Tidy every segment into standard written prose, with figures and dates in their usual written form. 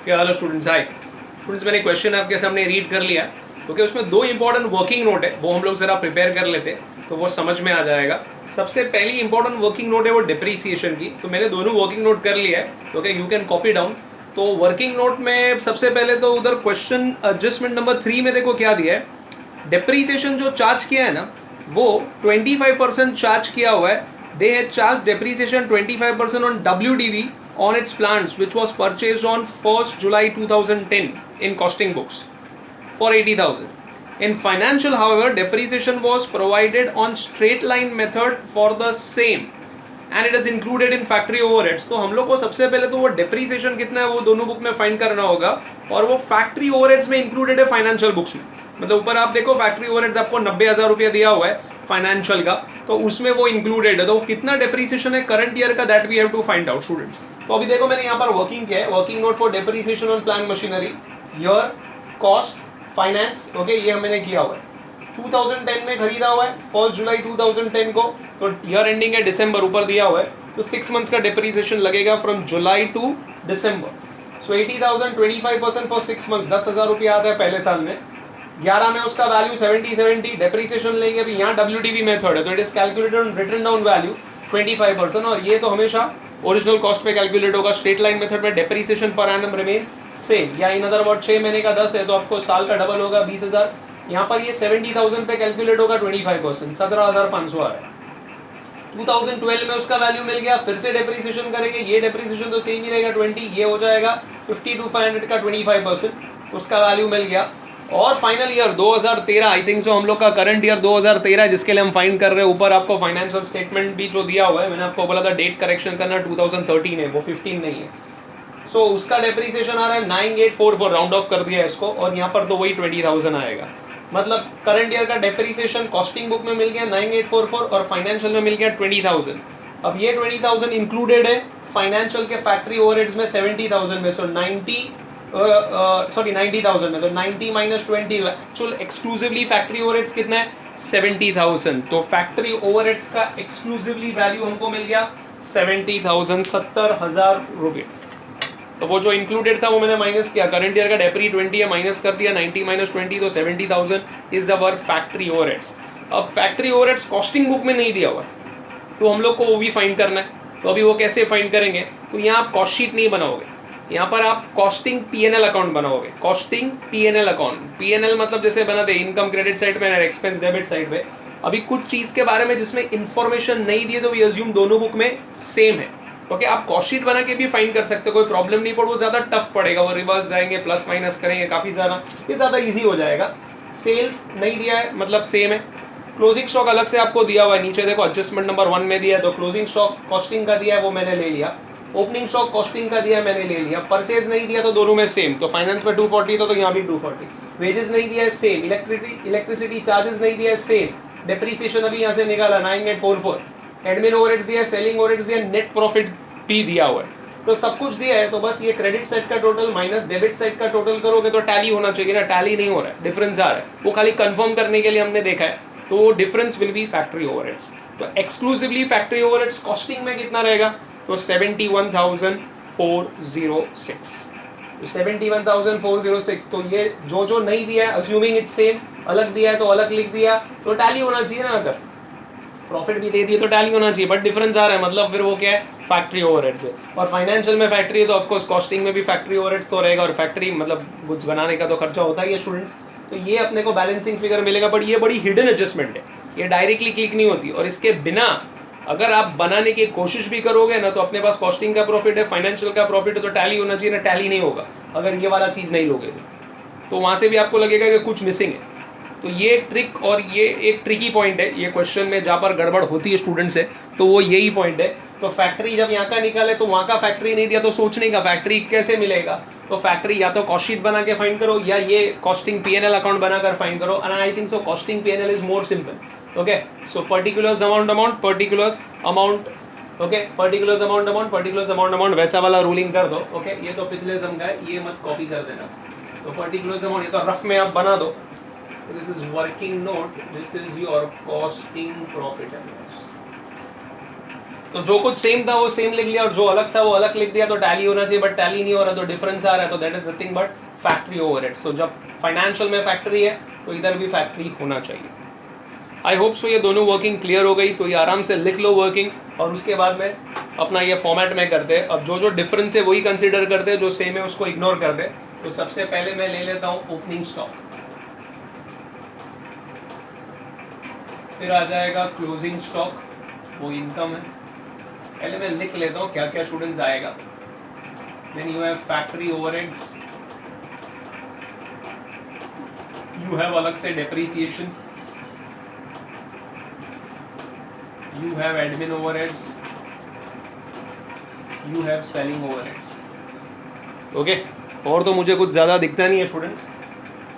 क्या hello students, hi students. मैंने question आपके सामने रीड कर लिया। ओके, उसमें दो इंपॉर्टेंट वर्किंग नोट है, वो हम लोग जरा प्रिपेयर कर लेते तो वो समझ में आ जाएगा। सबसे पहली इंपॉर्टेंट वर्किंग नोट है वो डिप्रीसिएशन की, तो मैंने दोनों वर्किंग नोट कर लिया है। Okay, you can copy down. तो वर्किंग नोट में सबसे पहले तो उधर क्वेश्चन एडजस्टमेंट नंबर 3 में देखो क्या दिया है। डिप्रीसिएशन जो चार्ज किया है ना, वो 25% चार्ज किया हुआ है। They had charge depreciation 25% on WDV on its plants which was purchased on 1st July 2010 in costing books for 80,000. In financial, however, depreciation was provided on straight line method for the same and it is included in factory overheads. तो हम लोग को सबसे पहले तो वो depreciation कितना है वो दोनों बुक में फाइंड करना होगा, और वो फैक्ट्री ओवरहेड्स में इंक्लूडेड है फाइनेंशियल बुक्स में। मतलब ऊपर आप देखो फैक्ट्री ओवरहेड्स आपको 90,000 रुपया दिया हुआ है फाइनेंशियल का, तो उसमें वो इंक्लूडेड है। तो कितना डेप्रीसिएशन है करंट ईयर का, that we have to find out students. तो अभी देखो मैंने यहाँ पर वर्किंग किया है, working note for depreciation on plant machinery, year, cost, finance. Okay, ये मैंने किया हुआ है। 2010 में खरीदा हुआ है 1 जुलाई 2010 को, तो ईयर एंडिंग है दिसंबर, ऊपर दिया हुआ है। तो 6 मंथ्स का डेप्रीसिएशन लगेगा from July to December. So 80,000 25% for 6 months, 10,000 रुपया आता है पहले साल में। 11 में उसका वैल्यू 70 डेप्रीसिएशन लेंगे। अभी यहाँ WDV मेथड है तो it is calculated on written down value 25%, और ये तो हमेशा ओरिजिनल कॉस्ट पे कैलकुलेट होगा। स्ट्रेट लाइन मेथड में depreciation per annum remains same, या इन अदर वर्ड 6 महीने का 10 है तो ऑफकोर्स साल का डबल होगा 20,000। यहाँ पर ये 70,000 पे कैलकुलेट होगा 25%, 17,500 आ रहा है। 2012 में उसका वैल्यू मिल गया, फिर से डेप्रीसिएशन करेंगे, ये डेप्रीसिएशन तो सेम ही रहेगा 20, ये हो जाएगा 52,500 का 25%, उसका वैल्यू मिल गया। और final year 2013, I think so हम लोग का करंट ईयर 2013 है जिसके लिए हम फाइंड कर रहे हैं। ऊपर आपको फाइनेंशियल स्टेटमेंट भी जो दिया हुआ है, मैंने आपको बोला था डेट करेक्शन करना 2013 है, वो 15 नहीं है। सो उसका डेप्रीसिएशन आ रहा है 9844, राउंड ऑफ कर दिया इसको, और यहाँ पर तो वही 20,000 आएगा। मतलब करंट ईयर का डेप्रीसिएशन कॉस्टिंग बुक में मिल गया 9844 और फाइनेंशियल में मिल गया 20,000। अब ये 20,000 इंक्लूडेड है फाइनेंशियल के फैक्ट्री ओवरहेड्स में 70,000 में। सो 90,000 में, तो 90 minus 20, actual exclusively factory overheads कितना है 70,000। तो फैक्ट्री ओवरहेड्स का एक्सक्लूसिवली वैल्यू हमको मिल गया 70,000, 70,000 रुपये। तो वो जो इंक्लूडेड था वो मैंने माइनस किया। करंट ईयर का डेप्री 20 है, माइनस कर दिया 90 माइनस 20, तो 70,000 इज अवर फैक्ट्री ओवरहेड्स। अब फैक्ट्री ओवरहेड्स कॉस्टिंग बुक में नहीं दिया हुआ, तो हम लोग को वो भी फाइंड करना है। तो अभी वो कैसे फाइंड करेंगे, तो यहाँ आप कॉस्ट शीट नहीं बनाओगे, यहाँ पर आप कॉस्टिंग PNL अकाउंट बनाओगे। कॉस्टिंग PNL अकाउंट, PNL मतलब जैसे बनाते इनकम क्रेडिट साइड पे, एक्सपेंस डेबिट साइड पे। अभी कुछ चीज़ के बारे में जिसमें इंफॉर्मेशन नहीं दी है तो वी अज्यूम दोनों बुक में सेम है। ओके, आप कॉस्ट शीट बना के भी फाइंड कर सकते हो, कोई प्रॉब्लम नहीं, पर वो ज़्यादा टफ पड़ेगा, वो रिवर्स जाएंगे, प्लस माइनस करेंगे काफ़ी ज़्यादा, ये ज़्यादा ईजी हो जाएगा। सेल्स नहीं दिया है मतलब सेम है। क्लोजिंग स्टॉक अलग से आपको दिया हुआ है, नीचे देखो एडजस्टमेंट नंबर 1 में दिया है, तो क्लोजिंग स्टॉक कॉस्टिंग का दिया है वो मैंने ले लिया, ओपनिंग स्टॉक कॉस्टिंग का दिया है मैंने ले लिया। परचेज नहीं दिया तो दोनों में सेम, तो फाइनेंस में 240 था तो यहाँ भी 240। वेजेस नहीं दिया है सेम, इलेक्ट्रिसिटी चार्जेस नहीं दिया है सेम। डेप्रीसिएशन अभी यहाँ से निकाला 9844। एडमिन ओवरहेड्स दिया, सेलिंग ओवरहेड्स दिया, नेट प्रॉफिट भी दिया हुआ है, तो सब कुछ दिया है। तो बस ये क्रेडिट साइड का टोटल माइनस डेबिट साइड का टोटल करोगे तो टैली होना चाहिए ना, टैली नहीं हो रहा है, डिफरेंस आ रहा है, वो खाली कंफर्म करने के लिए हमने देखा है। तो वो difference will be factory overheads. तो एक्सक्लूसिवली फैक्ट्री ओवरहेड्स कॉस्टिंग में कितना रहेगा, तो 71,406। तो 71,406, तो ये जो नहीं दिया है अज्यूमिंग इट्स सेम, अलग दिया है तो अलग लिख दिया, तो टैली होना चाहिए ना। अगर प्रॉफिट भी दे दिए तो टैली होना चाहिए, बट डिफरेंस आ रहा है, मतलब फिर वो क्या है फैक्ट्री ओवरहेड्स है। और फाइनेंशियल में फैक्ट्री है तो ऑफकोर्स कॉस्टिंग में भी फैक्ट्री ओवरहेड्स तो रहेगा, और फैक्ट्री मतलब कुछ बनाने का तो खर्चा होता ही है स्टूडेंट्स। तो ये अपने को बैलेंसिंग फिगर मिलेगा, बट ये बड़ी हिडन एडजस्टमेंट है, ये डायरेक्टली क्लिक नहीं होती, और इसके बिना अगर आप बनाने की कोशिश भी करोगे ना तो अपने पास कॉस्टिंग का प्रॉफिट है, फाइनेंशियल का प्रॉफिट है, तो टैली होना चाहिए ना, टैली नहीं होगा अगर ये वाला चीज़ नहीं लोगे तो वहाँ से भी आपको लगेगा कि कुछ मिसिंग है। तो ये ट्रिक, और ये एक ट्रिकी पॉइंट है ये क्वेश्चन में, जहाँ पर गड़बड़ होती है स्टूडेंट से, तो वो यही पॉइंट है। तो फैक्ट्री जब यहाँ का निकाले तो वहाँ का फैक्ट्री नहीं दिया, तो सोचने का फैक्ट्री कैसे मिलेगा। तो फैक्ट्री या तो कॉस्ट शीट बना के फाइंड करो, या ये कॉस्टिंग PNL अकाउंट बनाकर फाइंड करो, and I think so costing PNL is more simple. Okay, so particulars amount particulars amount, okay, particulars amount वैसा वाला रूलिंग कर दो। ओके, ये तो पिछले सम का है, ये मत कॉपी कर देना। तो पर्टिकुलर्स अमाउंट ये तो रफ में आप बना दो। This is working note, this is your costing profit and loss. तो जो कुछ सेम था वो सेम लिख लिया और जो अलग था वो अलग लिख दिया, तो टैली होना चाहिए, बट टैली नहीं हो रहा तो डिफरेंस आ रहा है, तो that is nothing but factory overheads. तो जब फाइनेंशियल में फैक्ट्री है तो इधर भी फैक्ट्री होना चाहिए। आई होप सो ये दोनों वर्किंग क्लियर हो गई। तो ये आराम से लिख लो वर्किंग, और उसके बाद में अपना ये फॉर्मेट में करते हैं। अब जो जो डिफरेंस है वही कंसिडर करते हैं, जो सेम है उसको इग्नोर करते हैं। तो सबसे पहले मैं ले लेता हूँ ओपनिंग स्टॉक, फिर आ जाएगा क्लोजिंग स्टॉक, वो इनकम है। पहले मैं लिख लेता हूँ क्या क्या स्टूडेंट्स आएगा। Then you have factory overheads, you have अलग से depreciation, you have admin overheads, you have selling overheads. Okay और तो मुझे कुछ ज़्यादा दिखता नहीं है स्टूडेंट्स।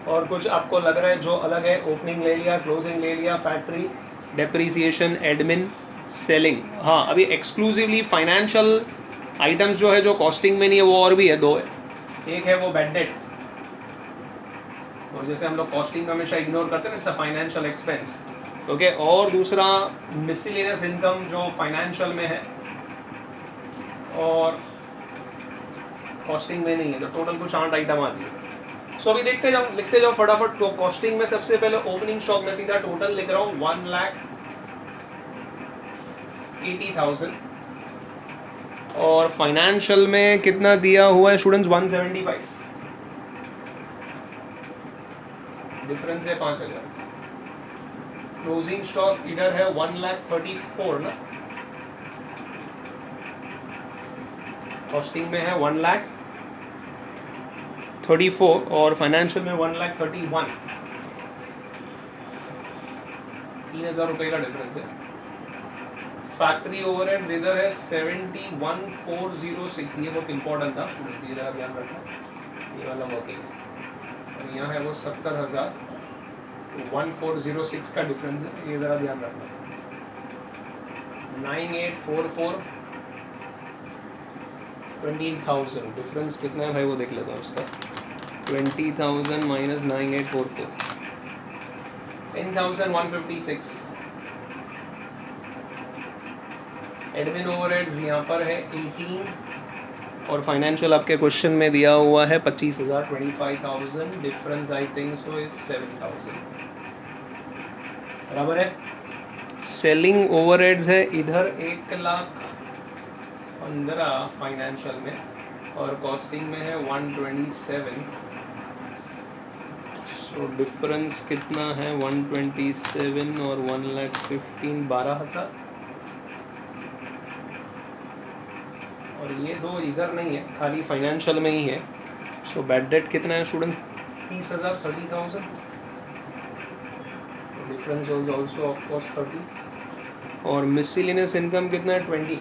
और कुछ आपको लग रहा है जो अलग है? ओपनिंग ले लिया, क्लोजिंग ले लिया, फैक्ट्री, डेप्रीसिएशन, एडमिन, सेलिंग। हाँ, अभी एक्सक्लूसिवली फाइनेंशियल आइटम्स जो है जो कॉस्टिंग में नहीं है वो और भी है, दो है। एक है वो बैड डेट, और जैसे हम लोग कॉस्टिंग में हमेशा इग्नोर करते हैं, it's a financial expense. Okay और दूसरा मिसलेनियस इनकम जो फाइनेंशियल में है और कॉस्टिंग में नहीं है, तो टोटल कुछ 8 आइटम आती है। सो अभी देखते जाओ, लिखते जाओ फटाफट। तो कॉस्टिंग में सबसे पहले ओपनिंग स्टॉक में सीधा टोटल लिख रहा हूँ 1,80,000, और फाइनेंशियल में कितना दिया हुआ है स्टूडेंट्स? 175, डिफरेंस है 5,000। क्लोजिंग स्टॉक इधर है 1,34,000 ना, कॉस्टिंग में है 1,34,000 और फाइनेंशियल में 1,31,000, 3,000 रुपए का डिफरेंस है। फैक्ट्री ओवरहेड्स इधर है 71,406, ये बहुत इंपॉर्टेंट था स्टूडेंट्स, ये जरा ध्यान रखना, ये वाला वर्किंग है। और यहाँ है वो 70,1,406 का डिफरेंस है, ये ज़रा ध्यान रखना। 9,844, 20,000 डिफरेंस कितना है भाई वो देख लेता हूँ उसका। 20,000 माइनस 9,844, 10,156। एडमिन ओवरहेड्स यहाँ पर है 18, और फाइनेंशियल आपके क्वेश्चन में दिया हुआ है 25,000, 25,000, difference I think so is 7,000, बराबर है। सेलिंग ओवरहेड्स है इधर 1,15,000 फाइनेंशियल में, और कॉस्टिंग में है 127। सो डिफरेंस कितना है? 127 और 1,15,000, 12,000। और ये दो इधर नहीं है, खाली फाइनेंशियल में ही है। सो बैड डेट कितना है students? 30,000, 30,000। Difference was also of course 30। और मिसलेनियस इनकम कितना है? 20,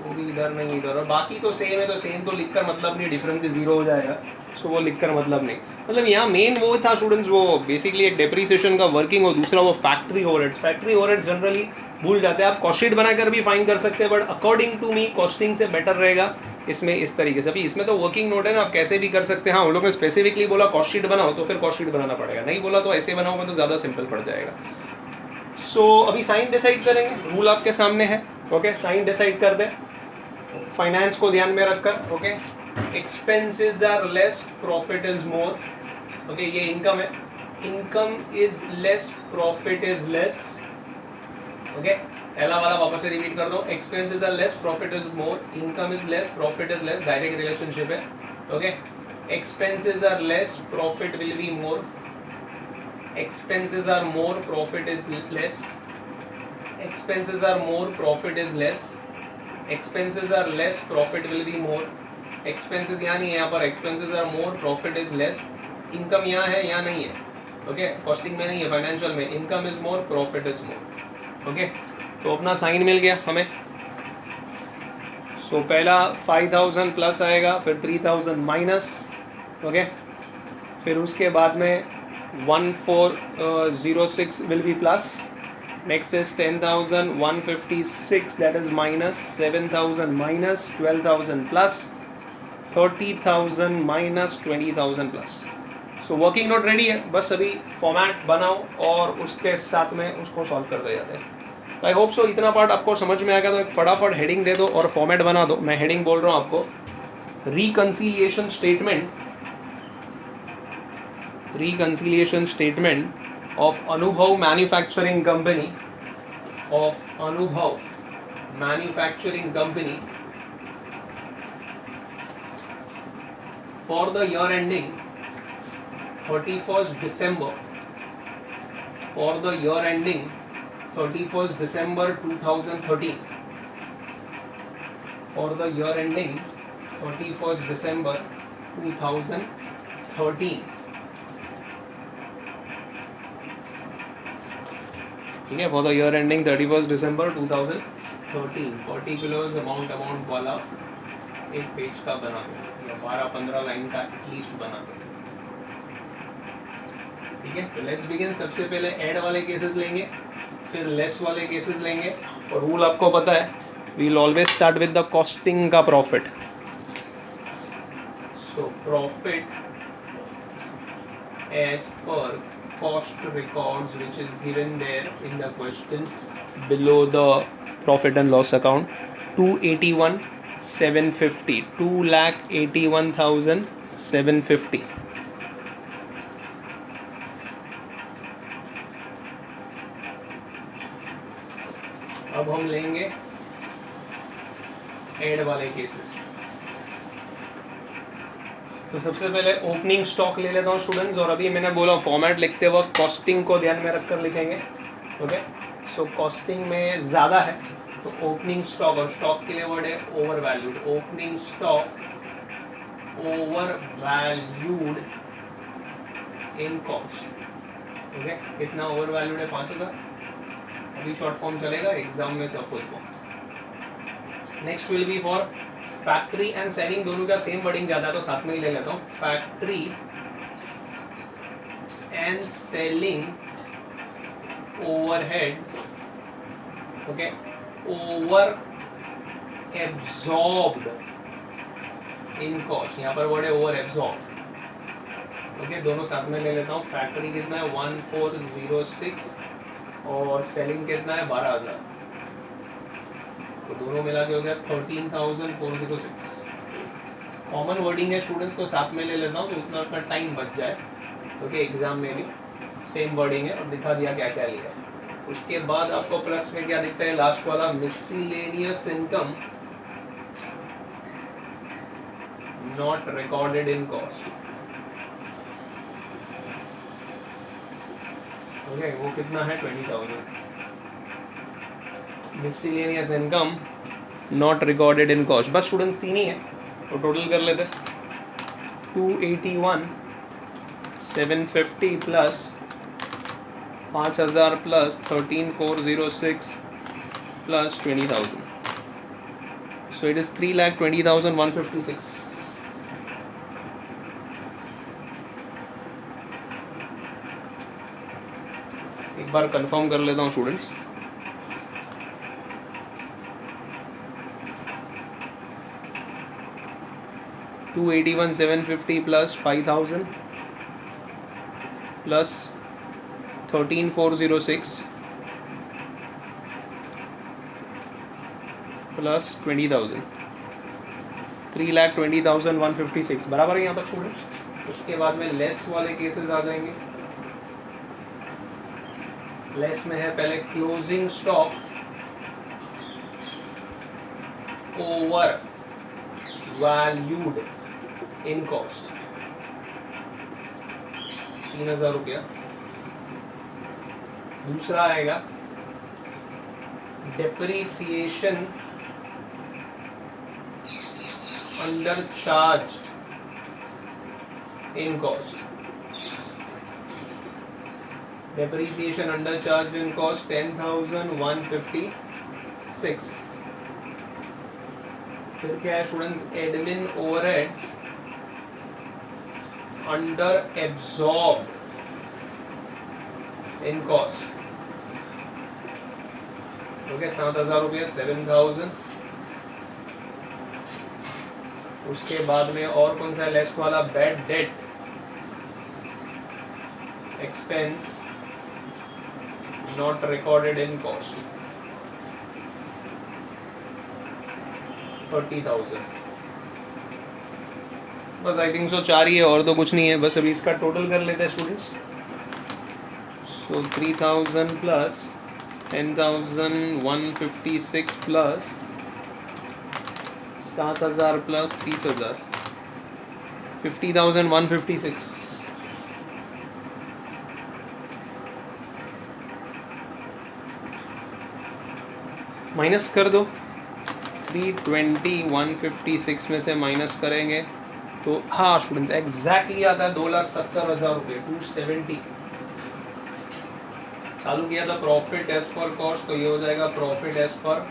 वो भी इधर नहीं, इधर। और बाकी तो सेम है, तो सेम तो लिखकर मतलब नहीं, डिफरेंस से 0 हो जाएगा, सो वो लिखकर मतलब नहीं। मतलब यहाँ मेन वो था स्टूडेंट्स, वो बेसिकली एक डेप्रीसिएशन का वर्किंग, और दूसरा वो factory overheads. Factory overheads generally भूल जाते हैं, आप कॉस्ट शीट बनाकर भी फाइन कर सकते हैं, but according to me costing से बेटर रहेगा इसमें इस तरीके से। अभी इसमें तो वर्किंग नोट है ना, आप कैसे भी कर सकते हैं। हाँ, उन लोगों ने स्पेसिफिकली बोला कॉस्ट शीट बनाओ, तो फिर कॉस्ट शीट बनाना पड़ेगा, नहीं बोला तो ऐसे बनाओगे तो ज़्यादा सिंपल पड़ जाएगा। सो अभी साइन डिसाइड करेंगे, रूल आपके सामने है। ओके, साइन डिसाइड कर दे फाइनेंस को ध्यान में रखकर। Okay, expenses are less, profit is more. Okay, ये इनकम है, income is less, profit is less. Okay, पहला वाला वापस से रिपीट कर दो, expenses are less, profit is more, income is less, profit is less, direct relationship है। Okay, expenses are less, profit will be more, expenses are more, profit is less, expenses are more, profit is less, expenses are less, profit will be more, expenses यहाँ नहीं है, यहाँ पर expenses are more, profit is less, income यहाँ है, यहाँ नहीं है। ओके, कॉस्टिंग में नहीं है, फाइनेंशियल में income is more, profit is more। Okay, तो अपना साइन मिल गया हमें। सो पहला 5,000 प्लस आएगा, फिर 3,000 माइनस। ओके, फिर उसके बाद में 1,406 will be plus. Next is 10,156, that is minus, 7,000 minus, 12,000 plus, 30,000 minus, 20,000 plus. So working note ready है, बस अभी फॉर्मेट बनाओ और उसके साथ में उसको सॉल्व कर दिया जाता है। आई होप सो इतना पार्ट आपको समझ में आ गया। तो एक फटाफट हेडिंग दे दो और फॉर्मेट बना दो। मैं हेडिंग बोल रहा हूँ आपको, रिकंसिलिएशन स्टेटमेंट ऑफ अनुभव manufacturing company for the year ending 31st December 2013, for the year ending 31st December 2013, ठीक है, for the year ending 31st December 2013 particulars amount वाला एक पेज का बना दो या 12-15 लाइन का एटलीस्ट बना दो। ठीक है, तो लेट्स बिगिन। सबसे पहले ऐड वाले केसेस लेंगे, फिर लेस वाले केसेस लेंगे, और रूल आपको पता है, we will always start with the costing का profit. So profit as per cost records which is given there in the question below the profit and loss account, 281,750, 2,81,750। अब हम लेंगे एड वाले केसेस। तो सबसे पहले ओपनिंग स्टॉक ले लेता हूँ स्टूडेंट्स, और अभी मैंने बोला फॉर्मेट लिखते वक्त कॉस्टिंग को ध्यान में रखकर लिखेंगे। ओके, सो कॉस्टिंग में ज़्यादा है तो ओपनिंग स्टॉक, और स्टॉक के लिए वर्ड है over valued. Opening stock over valued in cost. Okay, कितना ओवर वैल्यूड है? 5,000। अभी शॉर्ट फॉर्म चलेगा, एग्जाम में सब full form. Next will be for factory and selling, दोनों का सेम वर्डिंग जाता है तो साथ में ही ले लेता हूँ। Factory and selling overheads, okay, over absorbed in cost. यहाँ पर वर्ड है ओवर एब्जॉर्ब्ड। ओके, दोनों साथ में ले लेता हूँ। फैक्ट्री कितना है? 1406, और सेलिंग कितना है? 12,000, तो दोनों मिला के हो गया 13,406। कॉमन वर्डिंग है स्टूडेंट्स, तो साथ में ले लेता हूँ तो उतना अपना टाइम बच जाए। ओके, एग्जाम में भी सेम वर्डिंग है और दिखा दिया क्या क्या लिया है। उसके बाद आपको प्लस में क्या दिखता है? लास्ट वाला miscellaneous income not recorded in cost. Okay, वो कितना है? 20,000। Miscellaneous income not recorded in cost. बस स्टूडेंट्स तीन ही है, तो टोटल कर लेते। 281,750 plus 5,000 plus 13,406 plus 20,000, so it is 3,20,156। एक बार कंफर्म कर लेता हूँ students. Two 81,750 plus 5,000 plus 13,406 plus 20,000, 3,20,156 बराबर है यहाँ तक स्टूडेंट्स। उसके बाद में लेस वाले केसेस आ जाएंगे। लेस में है पहले closing stock over valued in cost, 3,000 रुपया। दूसरा आएगा depreciation under charged in cost. Depreciation under charged in cost 10,156। फिर क्या है students? Admin overheads under absorbed इन कॉस्ट। ओके, 7,000 रुपये, 7,000। उसके बाद में और कौन सा लेस वाला? Bad debt expense not recorded in cost. 30,000। बस आई थिंक सो 4 ही है और तो कुछ नहीं है, बस अभी इसका टोटल कर लेते हैं स्टूडेंट्स। सो 3,000 प्लस 10,156 प्लस 7,000 प्लस 30,000, 50,156। माइनस कर दो, 320,156 में से माइनस करेंगे तो हाँ स्टूडेंट्स एग्जैक्टली आता है 2,70,000 रुपये, 270। चालू किया था प्रॉफिट एज पर कॉस्ट, तो ये हो जाएगा profit as per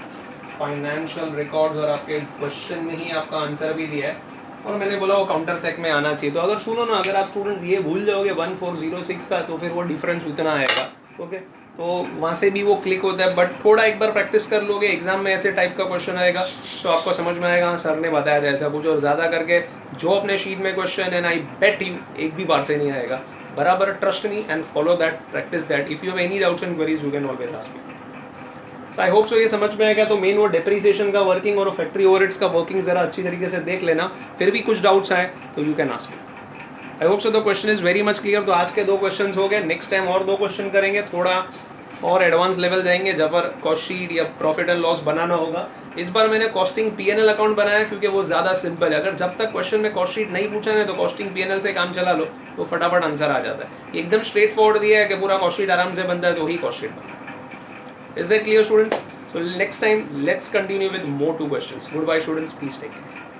financial records, और आपके क्वेश्चन में ही आपका आंसर भी दिया है, और मैंने बोला वो काउंटर चेक में आना चाहिए। तो अगर सुनो ना, अगर आप स्टूडेंट्स ये भूल जाओगे 1406 का, तो फिर वो डिफरेंस उतना आएगा। ओके, तो वहाँ से भी वो क्लिक होता है, बट थोड़ा एक बार प्रैक्टिस कर लोगे, एग्जाम में ऐसे टाइप का क्वेश्चन आएगा तो आपको समझ में आएगा सर ने बताया था ऐसा कुछ, और ज़्यादा करके जो अपने शीट में क्वेश्चन है, आई बेट यू एक भी बार से नहीं आएगा। बराबर trust me and follow that, practice that. If you have any doubts and queries you can always ask me. So I hope so ये समझ में आएगा। तो मेन वो डेप्रिसिएशन का वर्किंग और फैक्ट्री ओवरहेड्स का वर्किंग ज़रा अच्छी तरीके से देख लेना, फिर भी कुछ डाउट्स आए तो you can ask me. I hope so the question is very much clear. तो आज के 2 क्वेश्चन हो गए, नेक्स्ट टाइम और 2 क्वेश्चन करेंगे, थोड़ा और एडवांस लेवल जाएंगे जब पर कॉस्ट शीट या प्रॉफिट एंड लॉस बनाना होगा। इस बार मैंने कॉस्टिंग पीएनएल अकाउंट बनाया क्योंकि वो ज़्यादा सिंपल है। अगर जब तक क्वेश्चन में कॉस्ट शीट नहीं पूछा है तो कॉस्टिंग पीएनएल से काम चला लो तो फटाफट आंसर आ जाता है। एकदम स्ट्रेट फॉरवर्ड दिया है कि पूरा कॉस्ट शीट आराम से बनता है, तो ही कॉस्ट शीट बनता है। Is that clear students? So next time let's continue with more 2 questions. Goodbye students, please take care.